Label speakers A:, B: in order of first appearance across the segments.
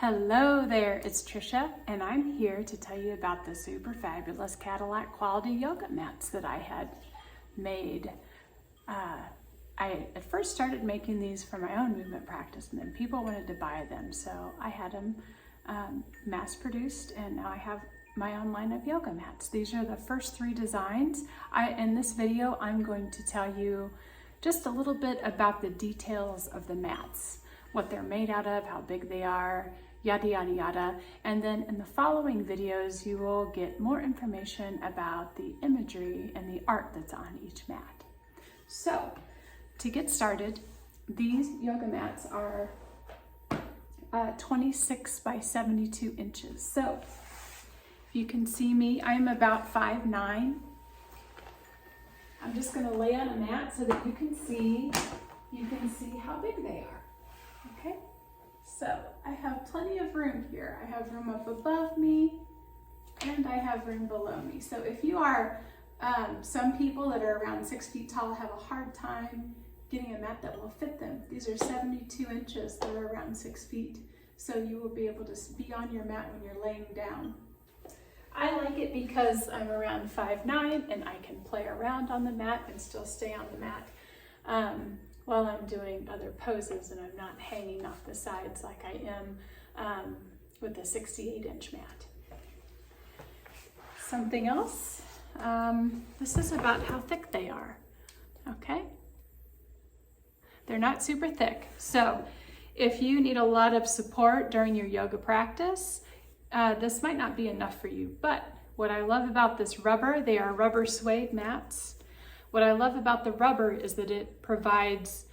A: Hello there, it's Trisha, and I'm here to tell you about the super fabulous Cadillac quality yoga mats that I had made. I at first started making these for my own movement practice, and then people wanted to buy them, so I had them mass produced, and now I have my own line of yoga mats. These are the first 3 designs. In this video, I'm going to tell you just a little bit about the details of the mats, what they're made out of, how big they are, yada yada yada. And then in the following videos, you will get more information about the imagery and the art that's on each mat. So to get started, these yoga mats are 26 by 72 inches. So if you can see me, I'm about 5'9". I'm just going to lay on a mat so that you can see how big they are. Okay, so I have plenty of room here. I have room up above me and I have room below me. So if you are, some people that are around 6 feet tall have a hard time getting a mat that will fit them. These are 72 inches that are around 6 feet. So you will be able to be on your mat when you're laying down. I like it because I'm around 5'9" and I can play around on the mat and still stay on the mat while I'm doing other poses, and I'm not hanging off the sides like I am with a 68-inch mat. Something else, this is about how thick they are, okay? They're not super thick. So if you need a lot of support during your yoga practice, this might not be enough for you, but what I love about this rubber, they are rubber suede mats. What I love about the rubber is that it provides,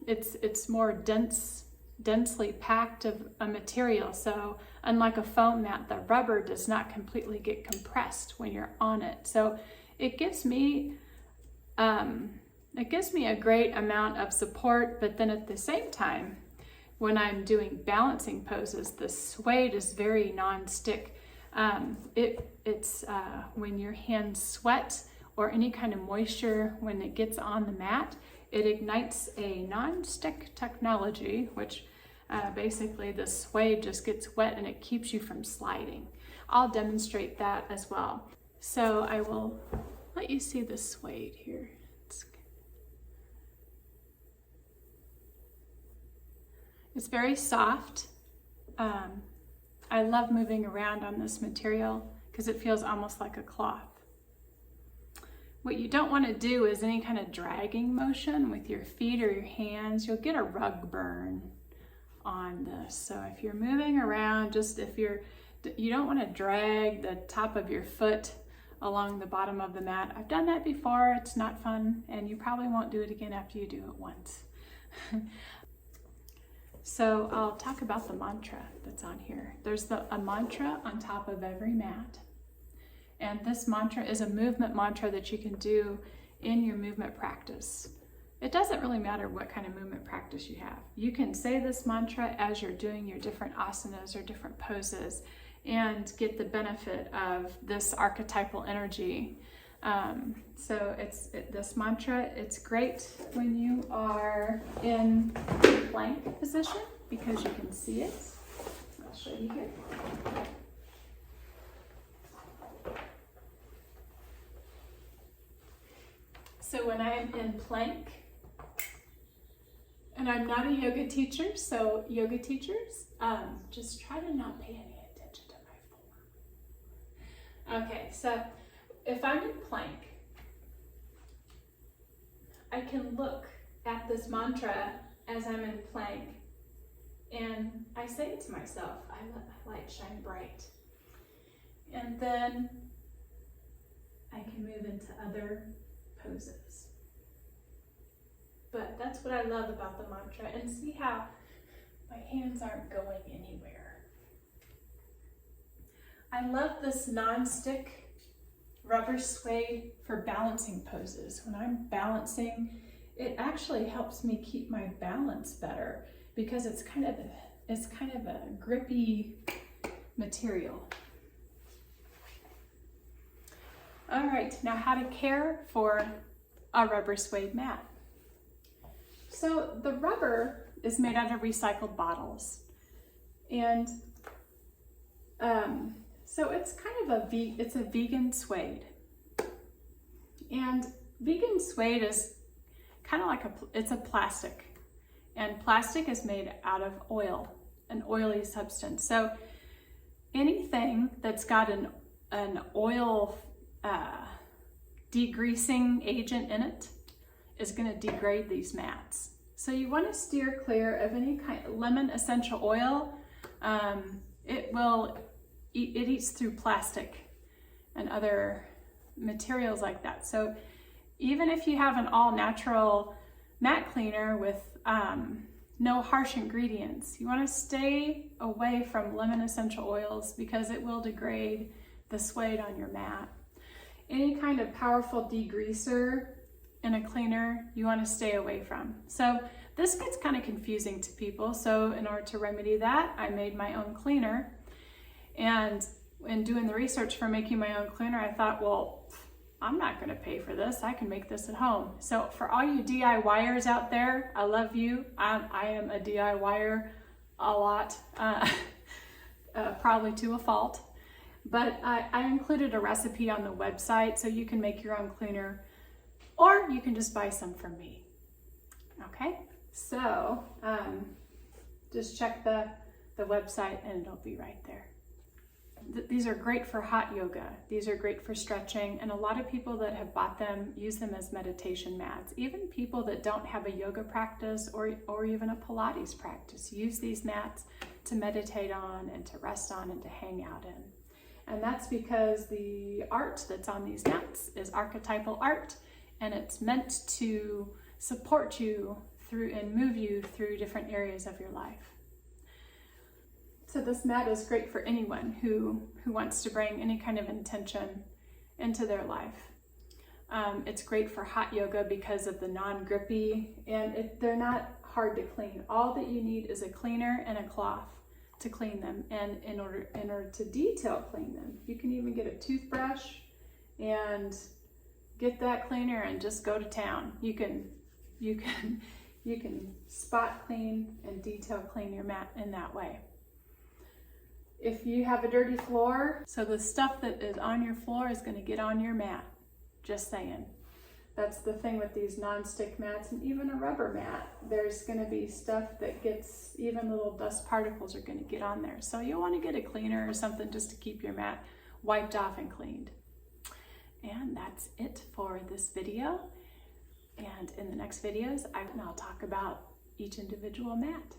A: it's more densely packed of a material. So unlike a foam mat, the rubber does not completely get compressed when you're on it. So it gives me a great amount of support, but then at the same time, when I'm doing balancing poses, the suede is very non-stick. It's when your hands sweat or any kind of moisture, when it gets on the mat, it ignites a non-stick technology, which basically the suede just gets wet and it keeps you from sliding. I'll demonstrate that as well. So I will let you see the suede here. It's very soft. I love moving around on this material because it feels almost like a cloth. What you don't want to do is any kind of dragging motion with your feet or your hands. You'll get a rug burn on this. So if you're moving around, you don't want to drag the top of your foot along the bottom of the mat. I've done that before. It's not fun, and you probably won't do it again after you do it once. So I'll talk about the mantra that's on here. There's a mantra on top of every mat. And this mantra is a movement mantra that you can do in your movement practice. It doesn't really matter what kind of movement practice you have. You can say this mantra as you're doing your different asanas or different poses and get the benefit of this archetypal energy. So this mantra, it's great when you are in plank position because you can see it. I'll show you here. So when I am in plank, and I'm not a yoga teacher, so yoga teachers, just try to not pay any attention to my form. Okay, so if I'm in plank, I can look at this mantra as I'm in plank, and I say to myself, I let my light shine bright. And then I can move into other poses. But that's what I love about the mantra, and see how my hands aren't going anywhere. I love this non-stick rubber suede for balancing poses. When I'm balancing, it actually helps me keep my balance better because it's kind of a grippy material. All right, now how to care for a rubber suede mat. So the rubber is made out of recycled bottles. And so it's kind of it's a vegan suede. And vegan suede is kind of like it's a plastic. And plastic is made out of oil, an oily substance. So anything that's got an oil degreasing agent in it is going to degrade these mats. So you want to steer clear of any kind of lemon essential oil. It eats through plastic and other materials like that. So even if you have an all natural mat cleaner with no harsh ingredients, you want to stay away from lemon essential oils because it will degrade the suede on your mat. Any kind of powerful degreaser in a cleaner you want to stay away from. So this gets kind of confusing to people. So in order to remedy that, I made my own cleaner. And in doing the research for making my own cleaner, I thought, well, I'm not going to pay for this. I can make this at home. So for all you DIYers out there, I love you. I am a DIYer a lot, probably to a fault. But I included a recipe on the website so you can make your own cleaner, or you can just buy some from me. Okay, so just check the website and it'll be right there. These are great for hot yoga. These are great for stretching, and a lot of people that have bought them use them as meditation mats. Even people that don't have a yoga practice or even a Pilates practice use these mats to meditate on and to rest on and to hang out in. And that's because the art that's on these mats is archetypal art, and it's meant to support you through and move you through different areas of your life. So this mat is great for anyone who wants to bring any kind of intention into their life. It's great for hot yoga because of the non-grippy, and they're not hard to clean. All that you need is a cleaner and a cloth to clean them, and in order to detail clean them, you can even get a toothbrush and get that cleaner and just go to town. You can spot clean and detail clean your mat in that way. If you have a dirty floor, so the stuff that is on your floor is going to get on your mat. Just saying. That's the thing with these non-stick mats, and even a rubber mat. There's going to be stuff that gets, even little dust particles are going to get on there. So you'll want to get a cleaner or something just to keep your mat wiped off and cleaned. And that's it for this video. And in the next videos, I'll talk about each individual mat.